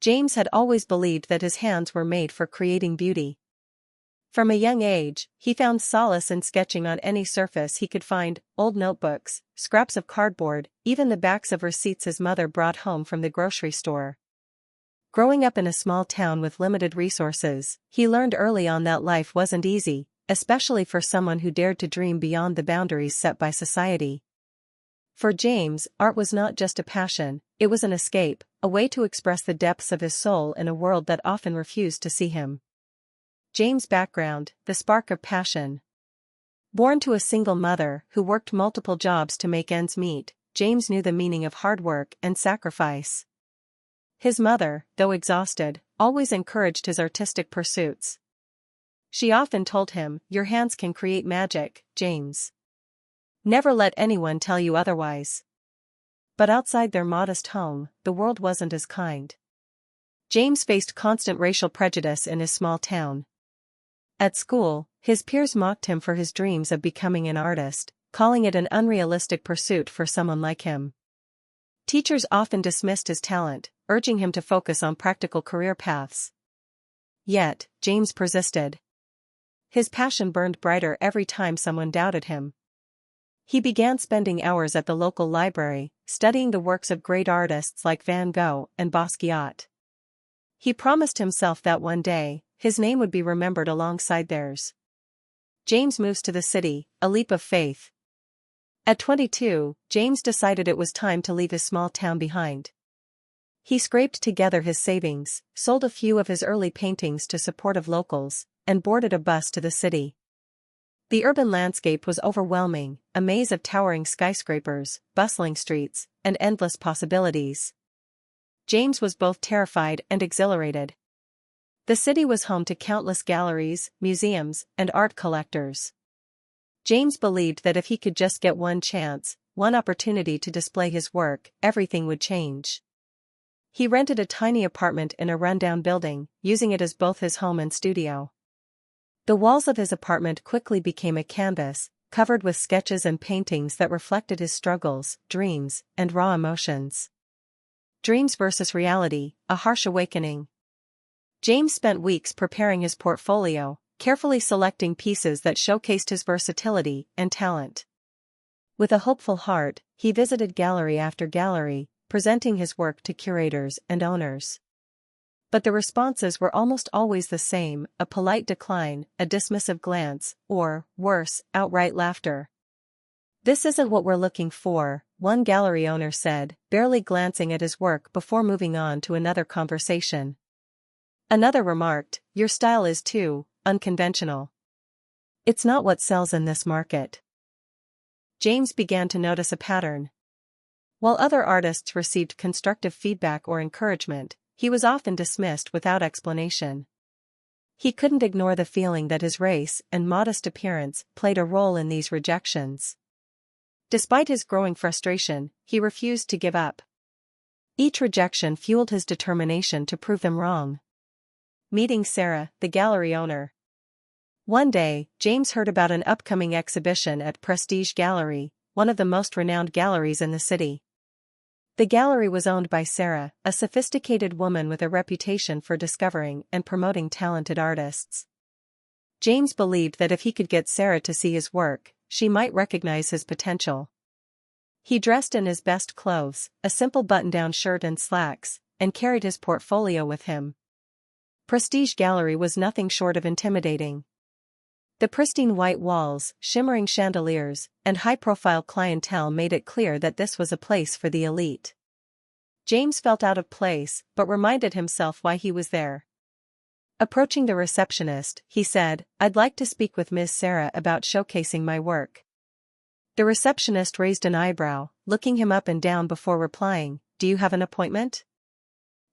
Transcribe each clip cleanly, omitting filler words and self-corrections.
James had always believed that his hands were made for creating beauty. From a young age, he found solace in sketching on any surface he could find: old notebooks, scraps of cardboard, even the backs of receipts his mother brought home from the grocery store. Growing up in a small town with limited resources, he learned early on that life wasn't easy, especially for someone who dared to dream beyond the boundaries set by society. For James, art was not just a passion, it was an escape, a way to express the depths of his soul in a world that often refused to see him. James' background, the spark of passion. Born to a single mother who worked multiple jobs to make ends meet, James knew the meaning of hard work and sacrifice. His mother, though exhausted, always encouraged his artistic pursuits. She often told him, "Your hands can create magic, James. Never let anyone tell you otherwise." But outside their modest home, the world wasn't as kind. James faced constant racial prejudice in his small town. At school, his peers mocked him for his dreams of becoming an artist, calling it an unrealistic pursuit for someone like him. Teachers often dismissed his talent, urging him to focus on practical career paths. Yet, James persisted. His passion burned brighter every time someone doubted him. He began spending hours at the local library, studying the works of great artists like Van Gogh and Basquiat. He promised himself that one day, his name would be remembered alongside theirs. James moves to the city, a leap of faith. At 22, James decided it was time to leave his small town behind. He scraped together his savings, sold a few of his early paintings to supportive locals, and boarded a bus to the city. The urban landscape was overwhelming, a maze of towering skyscrapers, bustling streets, and endless possibilities. James was both terrified and exhilarated. The city was home to countless galleries, museums, and art collectors. James believed that if he could just get one chance, one opportunity to display his work, everything would change. He rented a tiny apartment in a rundown building, using it as both his home and studio. The walls of his apartment quickly became a canvas, covered with sketches and paintings that reflected his struggles, dreams, and raw emotions. Dreams versus reality, a harsh awakening. James spent weeks preparing his portfolio, carefully selecting pieces that showcased his versatility and talent. With a hopeful heart, he visited gallery after gallery, presenting his work to curators and owners. But the responses were almost always the same: a polite decline, a dismissive glance, or, worse, outright laughter. "This isn't what we're looking for," one gallery owner said, barely glancing at his work before moving on to another conversation. Another remarked, "Your style is too unconventional. It's not what sells in this market." James began to notice a pattern. While other artists received constructive feedback or encouragement, he was often dismissed without explanation. He couldn't ignore the feeling that his race and modest appearance played a role in these rejections. Despite his growing frustration, he refused to give up. Each rejection fueled his determination to prove them wrong. Meeting Sarah, the gallery owner. One day, James heard about an upcoming exhibition at Prestige Gallery, one of the most renowned galleries in the city. The gallery was owned by Sarah, a sophisticated woman with a reputation for discovering and promoting talented artists. James believed that if he could get Sarah to see his work, she might recognize his potential. He dressed in his best clothes, a simple button-down shirt and slacks, and carried his portfolio with him. Prestige Gallery was nothing short of intimidating. The pristine white walls, shimmering chandeliers, and high-profile clientele made it clear that this was a place for the elite. James felt out of place, but reminded himself why he was there. Approaching the receptionist, he said, "I'd like to speak with Ms. Sarah about showcasing my work." The receptionist raised an eyebrow, looking him up and down before replying, "Do you have an appointment?"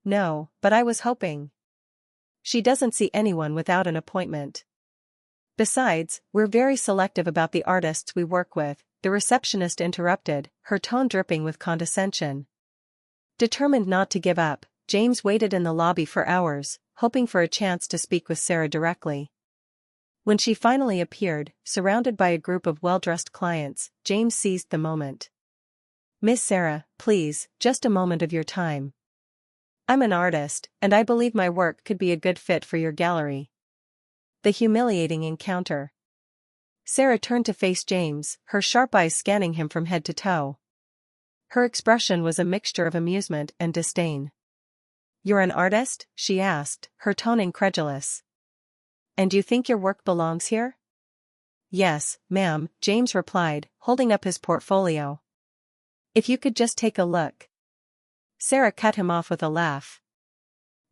"No, but I was hoping." "She doesn't see anyone without an appointment. Besides, we're very selective about the artists we work with," the receptionist interrupted, her tone dripping with condescension. Determined not to give up, James waited in the lobby for hours, hoping for a chance to speak with Sarah directly. When she finally appeared, surrounded by a group of well-dressed clients, James seized the moment. "Miss Sarah, please, just a moment of your time." I'm an artist, and I believe my work could be a good fit for your gallery. The humiliating encounter. Sarah turned to face James, her sharp eyes scanning him from head to toe. Her expression was a mixture of amusement and disdain. "You're an artist?" she asked, her tone incredulous. "And you think your work belongs here?" "Yes, ma'am," James replied, holding up his portfolio. "If you could just take a look." Sarah cut him off with a laugh.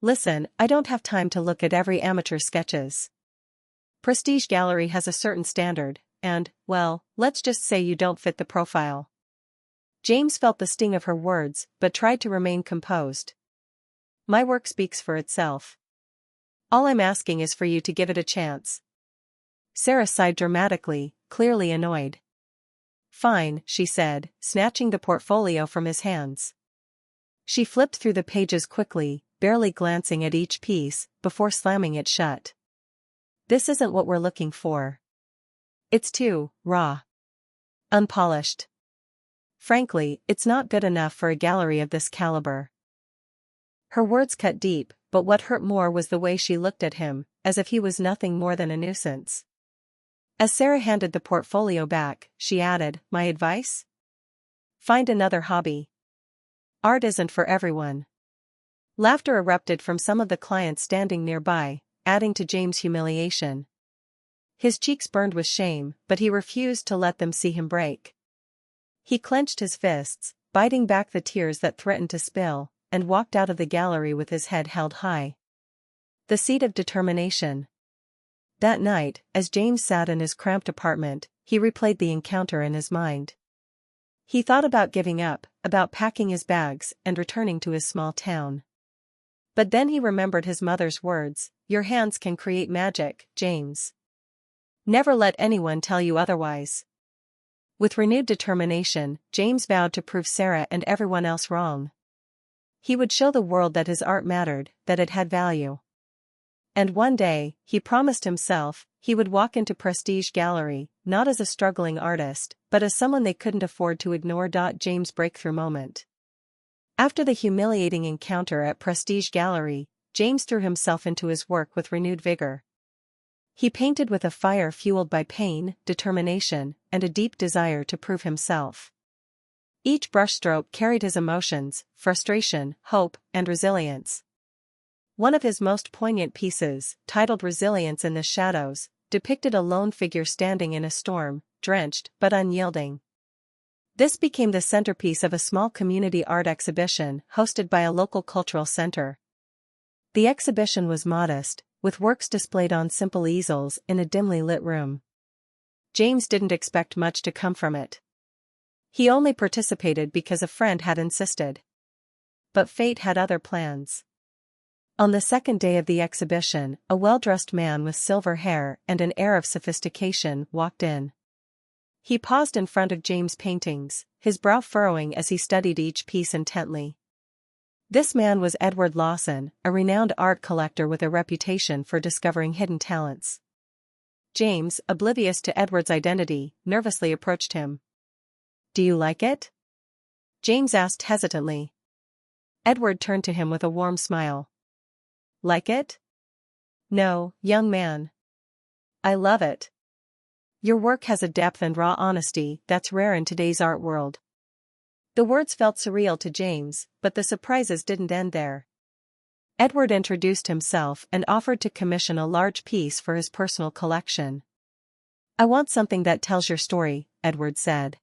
"Listen, I don't have time to look at every amateur sketches. Prestige Gallery has a certain standard, and, well, let's just say you don't fit the profile." James felt the sting of her words, but tried to remain composed. "My work speaks for itself. All I'm asking is for you to give it a chance." Sarah sighed dramatically, clearly annoyed. "Fine," she said, snatching the portfolio from his hands. She flipped through the pages quickly, barely glancing at each piece, before slamming it shut. "This isn't what we're looking for. It's too raw. Unpolished. Frankly, it's not good enough for a gallery of this caliber." Her words cut deep, but what hurt more was the way she looked at him, as if he was nothing more than a nuisance. As Sarah handed the portfolio back, she added, "My advice? Find another hobby. Art isn't for everyone." Laughter erupted from some of the clients standing nearby, adding to James' humiliation. His cheeks burned with shame, but he refused to let them see him break. He clenched his fists, biting back the tears that threatened to spill, and walked out of the gallery with his head held high. The seat of determination. That night, as James sat in his cramped apartment, he replayed the encounter in his mind. He thought about giving up, about packing his bags and returning to his small town. But then he remembered his mother's words, "Your hands can create magic, James. Never let anyone tell you otherwise." With renewed determination, James vowed to prove Sarah and everyone else wrong. He would show the world that his art mattered, that it had value. And one day, he promised himself, he would walk into Prestige Gallery, not as a struggling artist, but as someone they couldn't afford to ignore. James' breakthrough moment. After the humiliating encounter at Prestige Gallery, James threw himself into his work with renewed vigor. He painted with a fire fueled by pain, determination, and a deep desire to prove himself. Each brushstroke carried his emotions, frustration, hope, and resilience. One of his most poignant pieces, titled "Resilience in the Shadows," depicted a lone figure standing in a storm, drenched but unyielding. This became the centerpiece of a small community art exhibition hosted by a local cultural center. The exhibition was modest, with works displayed on simple easels in a dimly lit room. James didn't expect much to come from it. He only participated because a friend had insisted. But fate had other plans. On the second day of the exhibition, a well-dressed man with silver hair and an air of sophistication walked in. He paused in front of James' paintings, his brow furrowing as he studied each piece intently. This man was Edward Lawson, a renowned art collector with a reputation for discovering hidden talents. James, oblivious to Edward's identity, nervously approached him. "Do you like it?" James asked hesitantly. Edward turned to him with a warm smile. "Like it? No, young man. I love it. Your work has a depth and raw honesty that's rare in today's art world." The words felt surreal to James, but the surprises didn't end there. Edward introduced himself and offered to commission a large piece for his personal collection. "I want something that tells your story," Edward said.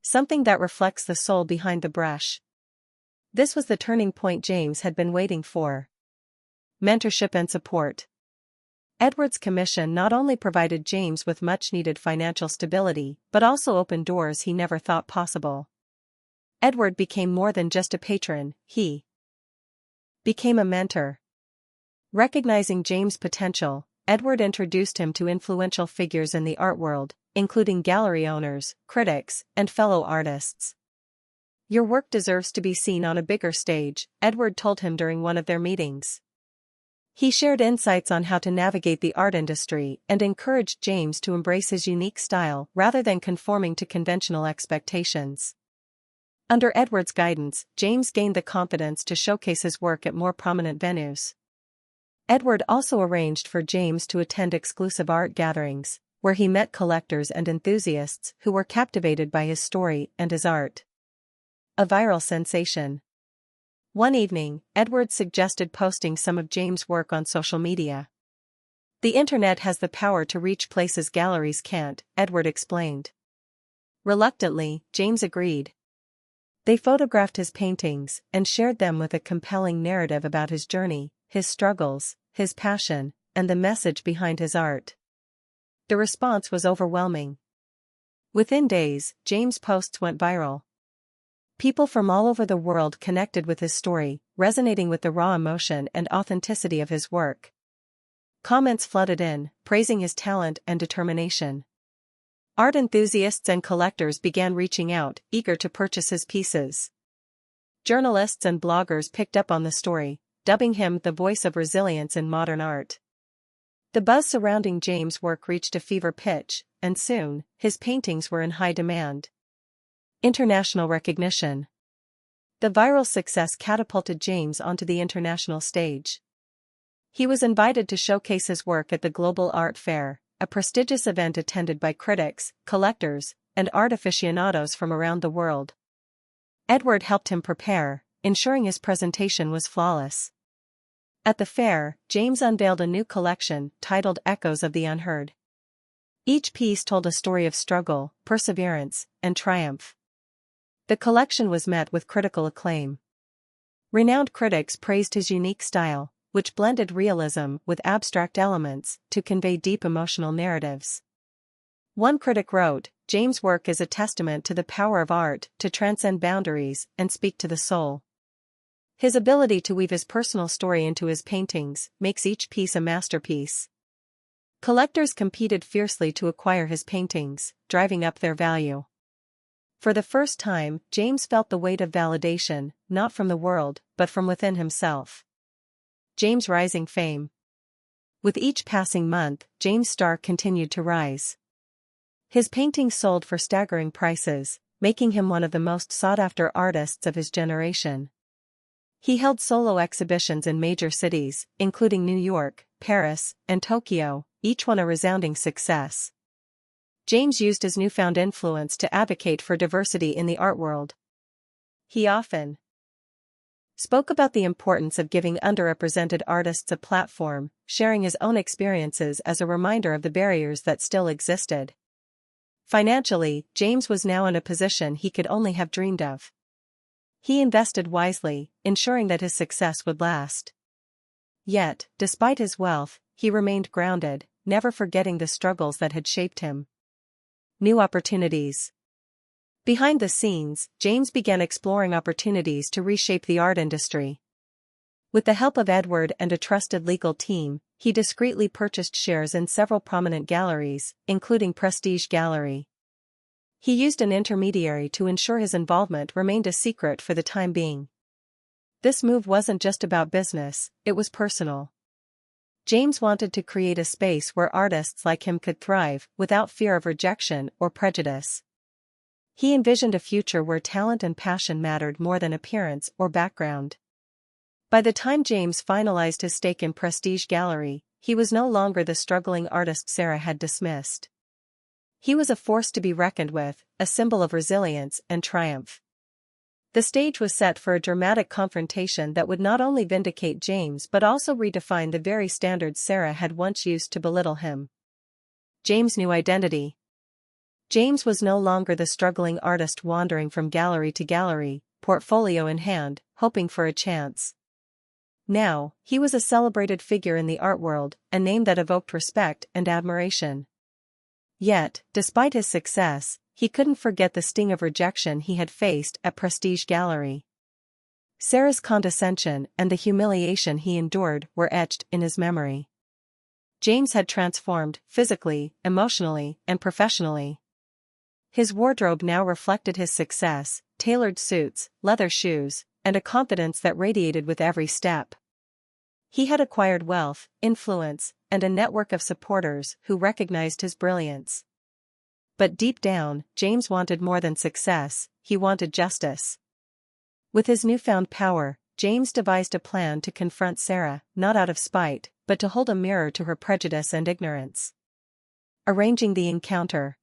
"Something that reflects the soul behind the brush." This was the turning point James had been waiting for. Mentorship and support. Edward's commission not only provided James with much-needed financial stability, but also opened doors he never thought possible. Edward became more than just a patron, he became a mentor. Recognizing James' potential, Edward introduced him to influential figures in the art world, including gallery owners, critics, and fellow artists. "Your work deserves to be seen on a bigger stage," Edward told him during one of their meetings. He shared insights on how to navigate the art industry and encouraged James to embrace his unique style rather than conforming to conventional expectations. Under Edward's guidance, James gained the confidence to showcase his work at more prominent venues. Edward also arranged for James to attend exclusive art gatherings, where he met collectors and enthusiasts who were captivated by his story and his art. A viral sensation. One evening, Edward suggested posting some of James' work on social media. "The internet has the power to reach places galleries can't," Edward explained. Reluctantly, James agreed. They photographed his paintings and shared them with a compelling narrative about his journey, his struggles, his passion, and the message behind his art. The response was overwhelming. Within days, James' posts went viral. People from all over the world connected with his story, resonating with the raw emotion and authenticity of his work. Comments flooded in, praising his talent and determination. Art enthusiasts and collectors began reaching out, eager to purchase his pieces. Journalists and bloggers picked up on the story, dubbing him the voice of resilience in modern art. The buzz surrounding James' work reached a fever pitch, and soon, his paintings were in high demand. International recognition. The viral success catapulted James onto the international stage. He was invited to showcase his work at the Global Art Fair, a prestigious event attended by critics, collectors, and art aficionados from around the world. Edward helped him prepare, ensuring his presentation was flawless. At the fair, James unveiled a new collection titled Echoes of the Unheard. Each piece told a story of struggle, perseverance, and triumph. The collection was met with critical acclaim. Renowned critics praised his unique style, which blended realism with abstract elements to convey deep emotional narratives. One critic wrote, "James' work is a testament to the power of art to transcend boundaries and speak to the soul. His ability to weave his personal story into his paintings makes each piece a masterpiece." Collectors competed fiercely to acquire his paintings, driving up their value. For the first time, James felt the weight of validation, not from the world, but from within himself. James' rising fame. With each passing month, James' star continued to rise. His paintings sold for staggering prices, making him one of the most sought-after artists of his generation. He held solo exhibitions in major cities, including New York, Paris, and Tokyo, each one a resounding success. James used his newfound influence to advocate for diversity in the art world. He often spoke about the importance of giving underrepresented artists a platform, sharing his own experiences as a reminder of the barriers that still existed. Financially, James was now in a position he could only have dreamed of. He invested wisely, ensuring that his success would last. Yet, despite his wealth, he remained grounded, never forgetting the struggles that had shaped him. New opportunities. Behind the scenes, James began exploring opportunities to reshape the art industry. With the help of Edward and a trusted legal team, he discreetly purchased shares in several prominent galleries, including Prestige Gallery. He used an intermediary to ensure his involvement remained a secret for the time being. This move wasn't just about business, it was personal. James wanted to create a space where artists like him could thrive without fear of rejection or prejudice. He envisioned a future where talent and passion mattered more than appearance or background. By the time James finalized his stake in Prestige Gallery, he was no longer the struggling artist Sarah had dismissed. He was a force to be reckoned with, a symbol of resilience and triumph. The stage was set for a dramatic confrontation that would not only vindicate James but also redefine the very standards Sarah had once used to belittle him. James' new identity. James was no longer the struggling artist wandering from gallery to gallery, portfolio in hand, hoping for a chance. Now, he was a celebrated figure in the art world, a name that evoked respect and admiration. Yet, despite his success, he couldn't forget the sting of rejection he had faced at Prestige Gallery. Sarah's condescension and the humiliation he endured were etched in his memory. James had transformed, physically, emotionally, and professionally. His wardrobe now reflected his success, tailored suits, leather shoes, and a confidence that radiated with every step. He had acquired wealth, influence, and a network of supporters who recognized his brilliance. But deep down, James wanted more than success, he wanted justice. With his newfound power, James devised a plan to confront Sarah, not out of spite, but to hold a mirror to her prejudice and ignorance. Arranging the encounter.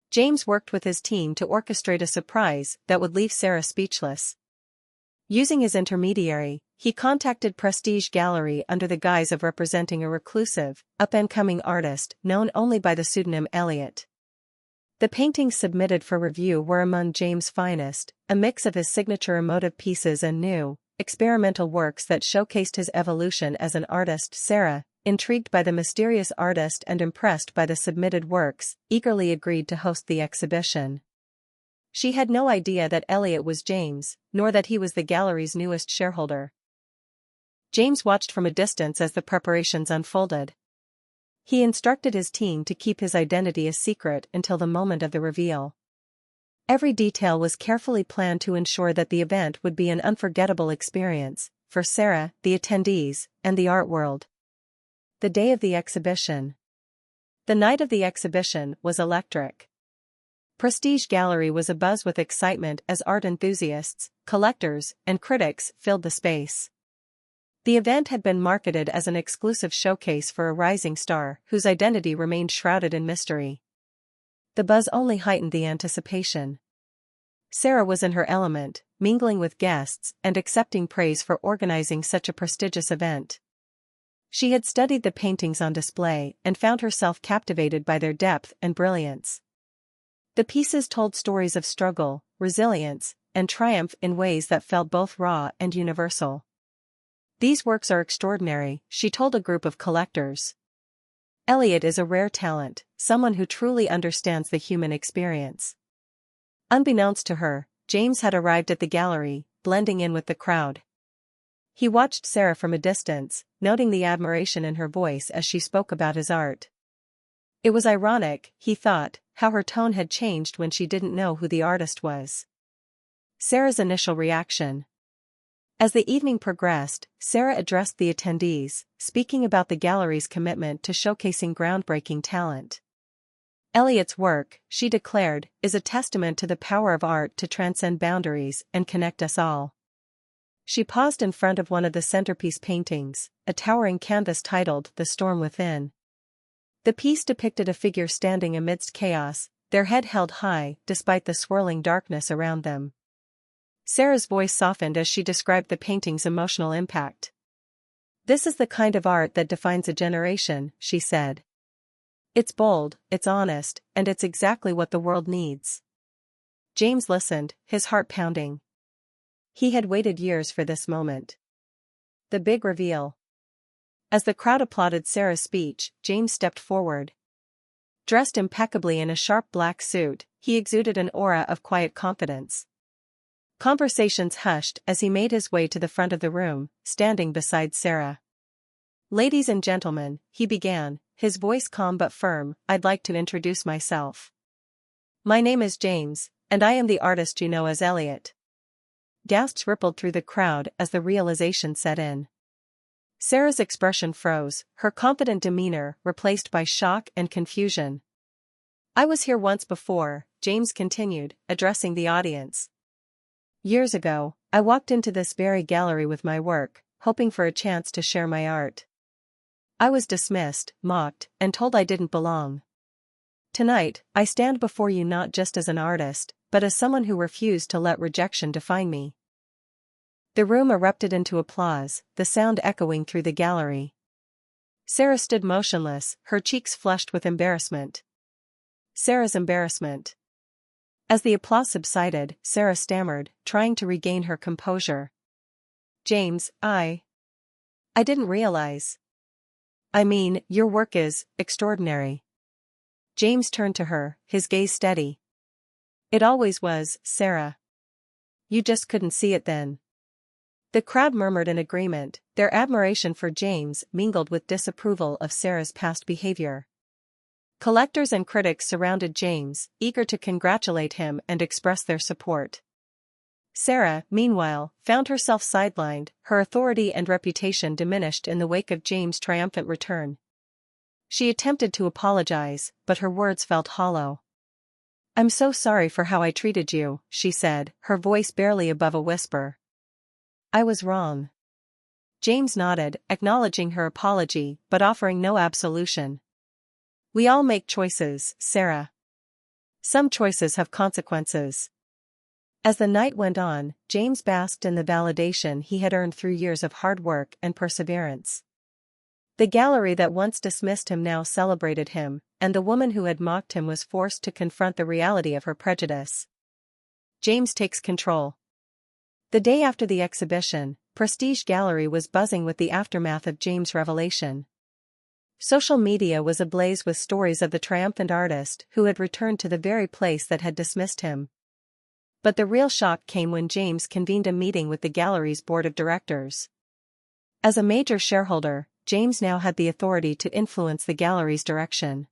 James worked with his team to orchestrate a surprise that would leave Sarah speechless. Using his intermediary, he contacted Prestige Gallery under the guise of representing a reclusive, up-and-coming artist known only by the pseudonym Elliot. The paintings submitted for review were among James' finest, a mix of his signature emotive pieces and new, experimental works that showcased his evolution as an artist. Sarah, intrigued by the mysterious artist and impressed by the submitted works, eagerly agreed to host the exhibition. She had no idea that Elliot was James, nor that he was the gallery's newest shareholder. James watched from a distance as the preparations unfolded. He instructed his team to keep his identity a secret until the moment of the reveal. Every detail was carefully planned to ensure that the event would be an unforgettable experience for Sarah, the attendees, and the art world. The day of the exhibition. The night of the exhibition was electric. Prestige Gallery was abuzz with excitement as art enthusiasts, collectors, and critics filled the space. The event had been marketed as an exclusive showcase for a rising star whose identity remained shrouded in mystery. The buzz only heightened the anticipation. Sarah was in her element, mingling with guests and accepting praise for organizing such a prestigious event. She had studied the paintings on display and found herself captivated by their depth and brilliance. The pieces told stories of struggle, resilience, and triumph in ways that felt both raw and universal. "These works are extraordinary," she told a group of collectors. "Elliot is a rare talent, someone who truly understands the human experience." Unbeknownst to her, James had arrived at the gallery, blending in with the crowd. He watched Sarah from a distance, noting the admiration in her voice as she spoke about his art. It was ironic, he thought, how her tone had changed when she didn't know who the artist was. Sarah's initial reaction. As the evening progressed, Sarah addressed the attendees, speaking about the gallery's commitment to showcasing groundbreaking talent. "Elliot's work," she declared, "is a testament to the power of art to transcend boundaries and connect us all." She paused in front of one of the centerpiece paintings, a towering canvas titled "The Storm Within." The piece depicted a figure standing amidst chaos, their head held high despite the swirling darkness around them. Sarah's voice softened as she described the painting's emotional impact. "This is the kind of art that defines a generation," she said. "It's bold, it's honest, and it's exactly what the world needs." James listened, his heart pounding. He had waited years for this moment. The big reveal. As the crowd applauded Sarah's speech, James stepped forward. Dressed impeccably in a sharp black suit, he exuded an aura of quiet confidence. Conversations hushed as he made his way to the front of the room, standing beside Sarah. "Ladies and gentlemen," he began, his voice calm but firm, "I'd like to introduce myself. My name is James, and I am the artist you know as Elliot." Gasps rippled through the crowd as the realization set in. Sarah's expression froze, her confident demeanor replaced by shock and confusion. "I was here once before," James continued, addressing the audience. "Years ago, I walked into this very gallery with my work, hoping for a chance to share my art. I was dismissed, mocked, and told I didn't belong. Tonight, I stand before you not just as an artist, but as someone who refused to let rejection define me." The room erupted into applause, the sound echoing through the gallery. Sarah stood motionless, her cheeks flushed with embarrassment. Sarah's embarrassment. As the applause subsided, Sarah stammered, trying to regain her composure. "James, I didn't realize. I mean, your work is extraordinary." James turned to her, his gaze steady. "It always was, Sarah. You just couldn't see it then." The crowd murmured in agreement, their admiration for James mingled with disapproval of Sarah's past behavior. Collectors and critics surrounded James, eager to congratulate him and express their support. Sarah, meanwhile, found herself sidelined, her authority and reputation diminished in the wake of James' triumphant return. She attempted to apologize, but her words felt hollow. I'm so sorry for how I treated you, she said, her voice barely above a whisper. I was wrong. James nodded, acknowledging her apology but offering no absolution. We all make choices, Sarah. Some choices have consequences. As the night went on, James basked in the validation he had earned through years of hard work and perseverance. The gallery that once dismissed him now celebrated him, and the woman who had mocked him was forced to confront the reality of her prejudice. James takes control. The day after the exhibition, Prestige Gallery was buzzing with the aftermath of James' revelation. Social media was ablaze with stories of the triumphant artist who had returned to the very place that had dismissed him. But the real shock came when James convened a meeting with the gallery's board of directors. As a major shareholder, James now had the authority to influence the gallery's direction.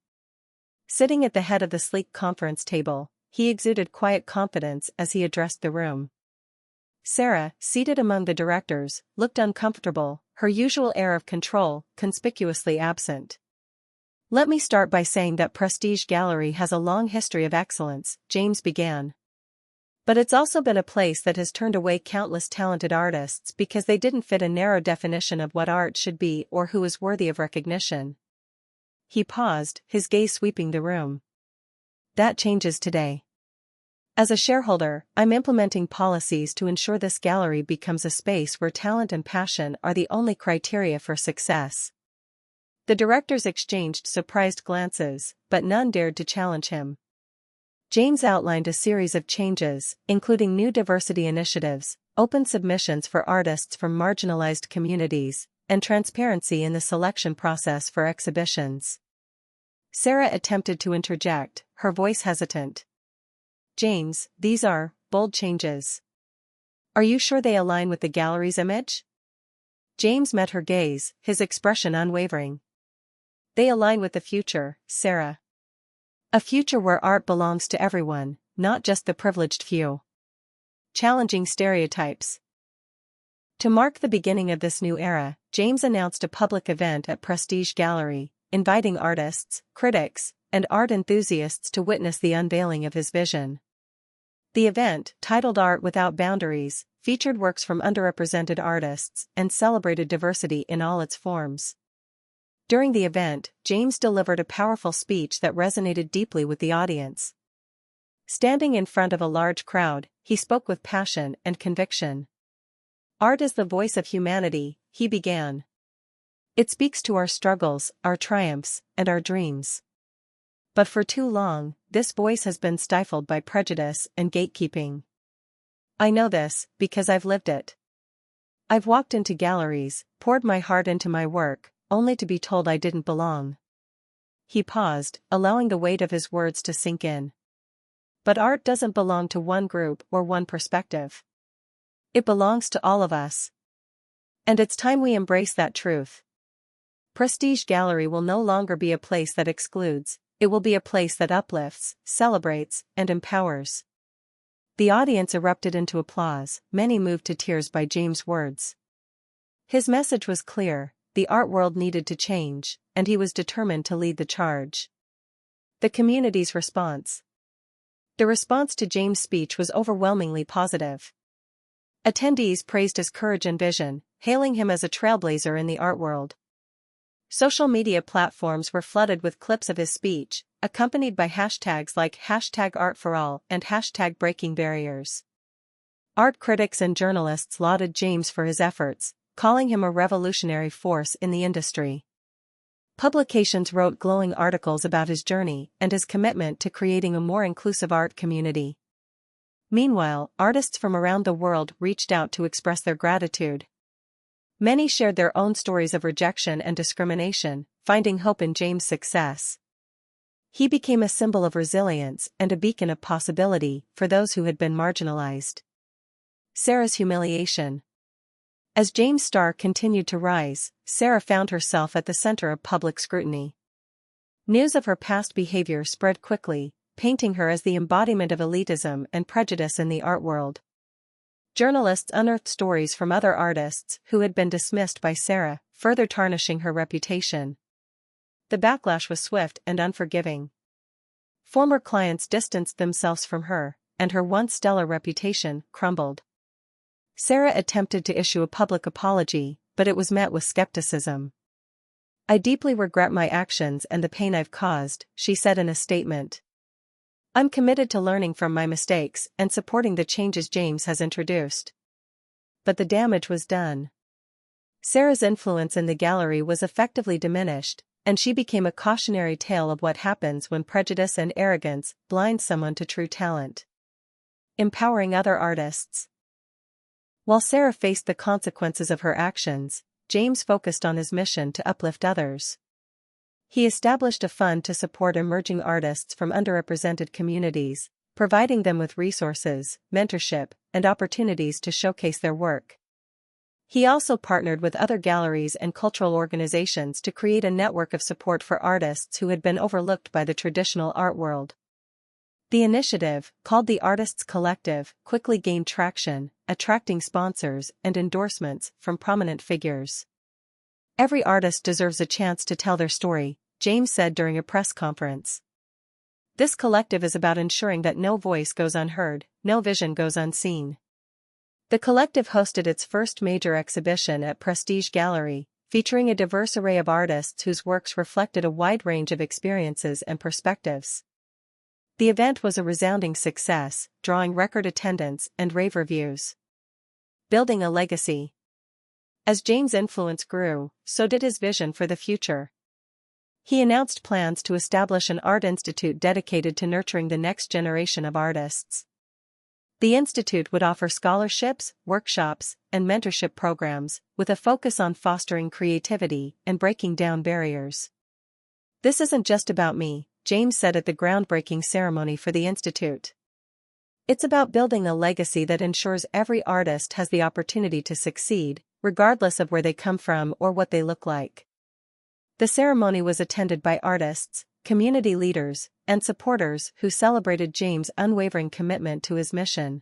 Sitting at the head of the sleek conference table, he exuded quiet confidence as he addressed the room. Sarah, seated among the directors, looked uncomfortable, her usual air of control conspicuously absent. Let me start by saying that Prestige Gallery has a long history of excellence, James began. But it's also been a place that has turned away countless talented artists because they didn't fit a narrow definition of what art should be or who is worthy of recognition. He paused, his gaze sweeping the room. That changes today. As a shareholder, I'm implementing policies to ensure this gallery becomes a space where talent and passion are the only criteria for success. The directors exchanged surprised glances, but none dared to challenge him. James outlined a series of changes, including new diversity initiatives, open submissions for artists from marginalized communities, and transparency in the selection process for exhibitions. Sarah attempted to interject, her voice hesitant. James, these are bold changes. Are you sure they align with the gallery's image? James met her gaze, his expression unwavering. They align with the future, Sarah. A future where art belongs to everyone, not just the privileged few. Challenging stereotypes. To mark the beginning of this new era, James announced a public event at Prestige Gallery, inviting artists, critics, and art enthusiasts to witness the unveiling of his vision. The event, titled Art Without Boundaries, featured works from underrepresented artists and celebrated diversity in all its forms. During the event, James delivered a powerful speech that resonated deeply with the audience. Standing in front of a large crowd, he spoke with passion and conviction. Art is the voice of humanity, he began. It speaks to our struggles, our triumphs, and our dreams. But for too long, this voice has been stifled by prejudice and gatekeeping. I know this, because I've lived it. I've walked into galleries, poured my heart into my work, only to be told I didn't belong. He paused, allowing the weight of his words to sink in. But art doesn't belong to one group or one perspective. It belongs to all of us. And it's time we embrace that truth. Prestige Gallery will no longer be a place that excludes, it will be a place that uplifts, celebrates, and empowers. The audience erupted into applause, many moved to tears by James' words. His message was clear. The art world needed to change, and he was determined to lead the charge. The community's response. The response to James' speech was overwhelmingly positive. Attendees praised his courage and vision, hailing him as a trailblazer in the art world. Social media platforms were flooded with clips of his speech, accompanied by hashtags like #ArtForAll and #BreakingBarriers. Art critics and journalists lauded James for his efforts, calling him a revolutionary force in the industry. Publications wrote glowing articles about his journey and his commitment to creating a more inclusive art community. Meanwhile, artists from around the world reached out to express their gratitude. Many shared their own stories of rejection and discrimination, finding hope in James' success. He became a symbol of resilience and a beacon of possibility for those who had been marginalized. Sarah's humiliation. As James' star continued to rise, Sarah found herself at the center of public scrutiny. News of her past behavior spread quickly, painting her as the embodiment of elitism and prejudice in the art world. Journalists unearthed stories from other artists who had been dismissed by Sarah, further tarnishing her reputation. The backlash was swift and unforgiving. Former clients distanced themselves from her, and her once stellar reputation crumbled. Sarah attempted to issue a public apology, but it was met with skepticism. "I deeply regret my actions and the pain I've caused," she said in a statement. "I'm committed to learning from my mistakes and supporting the changes James has introduced." But the damage was done. Sarah's influence in the gallery was effectively diminished, and she became a cautionary tale of what happens when prejudice and arrogance blind someone to true talent. Empowering other artists. While Sarah faced the consequences of her actions, James focused on his mission to uplift others. He established a fund to support emerging artists from underrepresented communities, providing them with resources, mentorship, and opportunities to showcase their work. He also partnered with other galleries and cultural organizations to create a network of support for artists who had been overlooked by the traditional art world. The initiative, called the Artists Collective, quickly gained traction, attracting sponsors and endorsements from prominent figures. "Every artist deserves a chance to tell their story," James said during a press conference. "This collective is about ensuring that no voice goes unheard, no vision goes unseen." The collective hosted its first major exhibition at Prestige Gallery, featuring a diverse array of artists whose works reflected a wide range of experiences and perspectives. The event was a resounding success, drawing record attendance and rave reviews. Building a legacy. As James' influence grew, so did his vision for the future. He announced plans to establish an art institute dedicated to nurturing the next generation of artists. The institute would offer scholarships, workshops, and mentorship programs, with a focus on fostering creativity and breaking down barriers. "This isn't just about me," James said at the groundbreaking ceremony for the institute. "It's about building a legacy that ensures every artist has the opportunity to succeed, regardless of where they come from or what they look like." The ceremony was attended by artists, community leaders, and supporters who celebrated James' unwavering commitment to his mission.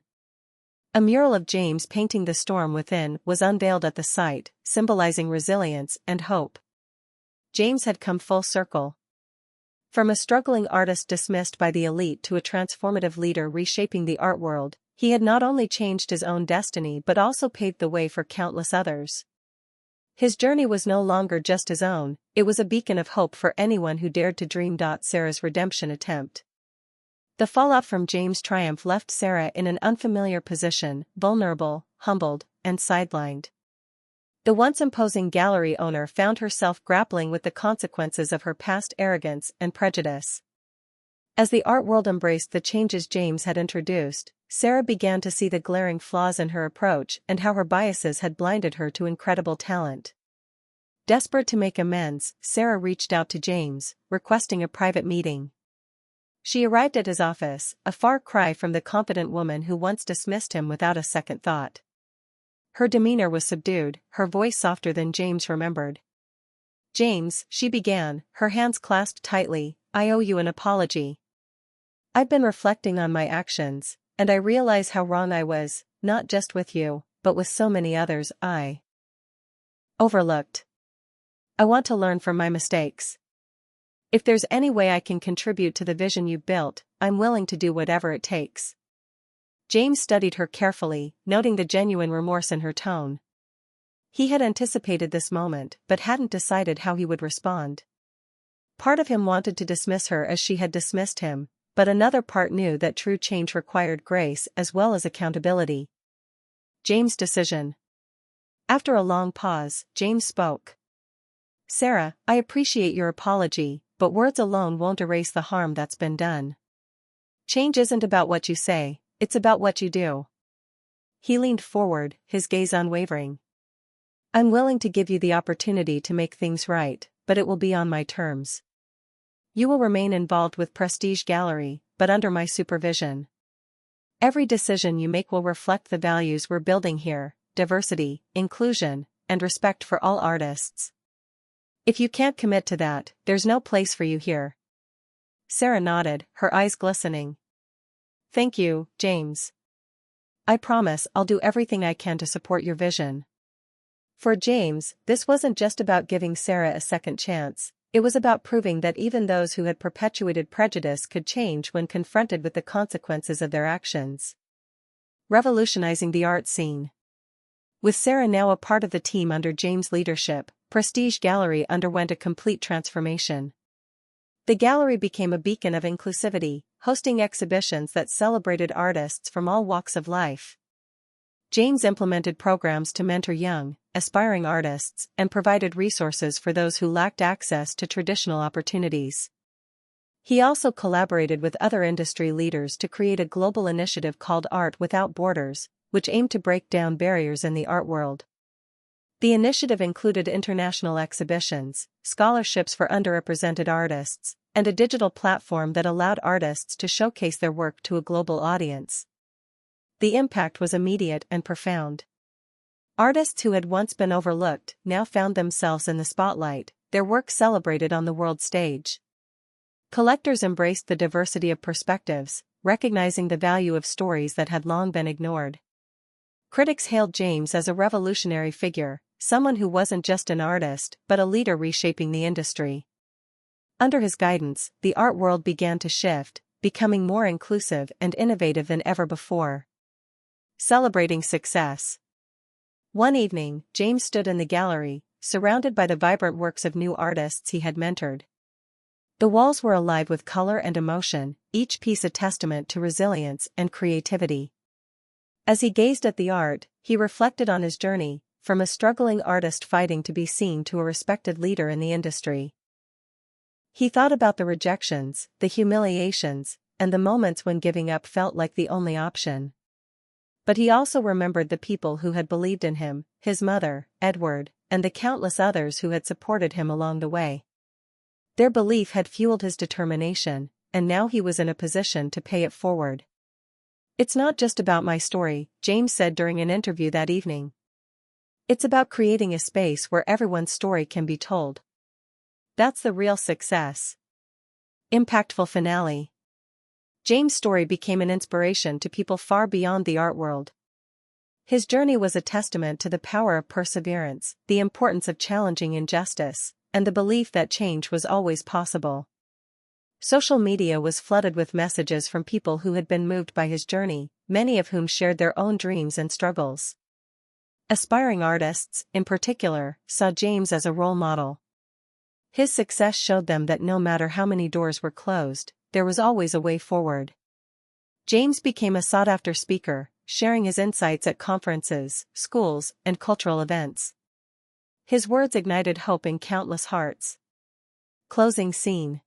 A mural of James painting the storm within was unveiled at the site, symbolizing resilience and hope. James had come full circle. From a struggling artist dismissed by the elite to a transformative leader reshaping the art world, he had not only changed his own destiny but also paved the way for countless others. His journey was no longer just his own, it was a beacon of hope for anyone who dared to dream. Sarah's redemption attempt. The fallout from James' triumph left Sarah in an unfamiliar position, vulnerable, humbled, and sidelined. The once imposing gallery owner found herself grappling with the consequences of her past arrogance and prejudice. As the art world embraced the changes James had introduced, Sarah began to see the glaring flaws in her approach and how her biases had blinded her to incredible talent. Desperate to make amends, Sarah reached out to James, requesting a private meeting. She arrived at his office, a far cry from the confident woman who once dismissed him without a second thought. Her demeanor was subdued, her voice softer than James remembered. "James," she began, her hands clasped tightly, "I owe you an apology. I've been reflecting on my actions, and I realize how wrong I was, not just with you, but with so many others I overlooked. I want to learn from my mistakes. If there's any way I can contribute to the vision you built, I'm willing to do whatever it takes." James studied her carefully, noting the genuine remorse in her tone. He had anticipated this moment but hadn't decided how he would respond. Part of him wanted to dismiss her as she had dismissed him, but another part knew that true change required grace as well as accountability. James' decision. After a long pause, James spoke. "Sarah, I appreciate your apology, but words alone won't erase the harm that's been done. Change isn't about what you say, it's about what you do." He leaned forward, his gaze unwavering. "I'm willing to give you the opportunity to make things right, but it will be on my terms. You will remain involved with Prestige Gallery, but under my supervision. Every decision you make will reflect the values we're building here: diversity, inclusion, and respect for all artists. If you can't commit to that, there's no place for you here." Sarah nodded, her eyes glistening. "Thank you, James. I promise I'll do everything I can to support your vision." For James, this wasn't just about giving Sarah a second chance, It was about proving that even those who had perpetuated prejudice could change when confronted with the consequences of their actions. Revolutionizing the art scene. With Sarah now a part of the team under James' leadership, Prestige Gallery underwent a complete transformation. The gallery became a beacon of inclusivity, hosting exhibitions that celebrated artists from all walks of life. James implemented programs to mentor young, aspiring artists and provided resources for those who lacked access to traditional opportunities. He also collaborated with other industry leaders to create a global initiative called Art Without Borders, which aimed to break down barriers in the art world. The initiative included international exhibitions, scholarships for underrepresented artists, and a digital platform that allowed artists to showcase their work to a global audience. The impact was immediate and profound. Artists who had once been overlooked now found themselves in the spotlight, their work celebrated on the world stage. Collectors embraced the diversity of perspectives, recognizing the value of stories that had long been ignored. Critics hailed James as a revolutionary figure, someone who wasn't just an artist but a leader reshaping the industry. Under his guidance, the art world began to shift, becoming more inclusive and innovative than ever before. Celebrating success. One evening, James stood in the gallery, surrounded by the vibrant works of new artists he had mentored. The walls were alive with color and emotion, each piece a testament to resilience and creativity. As he gazed at the art, he reflected on his journey, from a struggling artist fighting to be seen to a respected leader in the industry. He thought about the rejections, the humiliations, and the moments when giving up felt like the only option. But he also remembered the people who had believed in him, his mother, Edward, and the countless others who had supported him along the way. Their belief had fueled his determination, and now he was in a position to pay it forward. "It's not just about my story," James said during an interview that evening. "It's about creating a space where everyone's story can be told. That's the real success." Impactful finale. James' story became an inspiration to people far beyond the art world. His journey was a testament to the power of perseverance, the importance of challenging injustice, and the belief that change was always possible. Social media was flooded with messages from people who had been moved by his journey, many of whom shared their own dreams and struggles. Aspiring artists, in particular, saw James as a role model. His success showed them that no matter how many doors were closed, there was always a way forward. James became a sought-after speaker, sharing his insights at conferences, schools, and cultural events. His words ignited hope in countless hearts. Closing scene.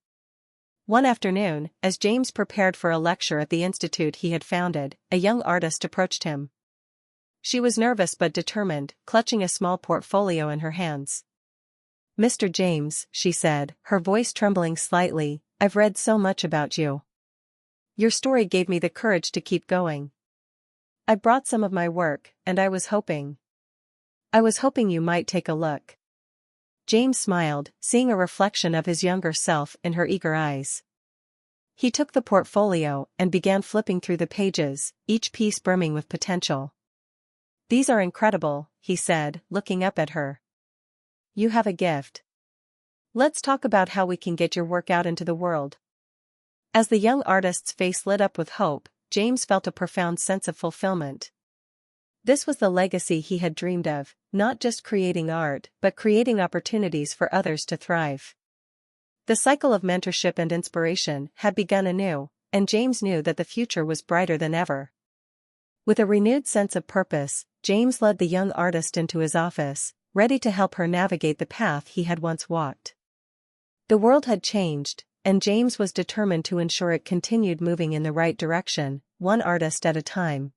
One afternoon, as James prepared for a lecture at the institute he had founded, a young artist approached him. She was nervous but determined, clutching a small portfolio in her hands. "Mr. James," she said, her voice trembling slightly, "I've read so much about you. Your story gave me the courage to keep going. I brought some of my work, and I was hoping you might take a look." James smiled, seeing a reflection of his younger self in her eager eyes. He took the portfolio and began flipping through the pages, each piece brimming with potential. "These are incredible," he said, looking up at her. "You have a gift. Let's talk about how we can get your work out into the world." As the young artist's face lit up with hope, James felt a profound sense of fulfillment. This was the legacy he had dreamed of, not just creating art, but creating opportunities for others to thrive. The cycle of mentorship and inspiration had begun anew, and James knew that the future was brighter than ever. With a renewed sense of purpose, James led the young artist into his office, ready to help her navigate the path he had once walked. The world had changed, and James was determined to ensure it continued moving in the right direction, one artist at a time.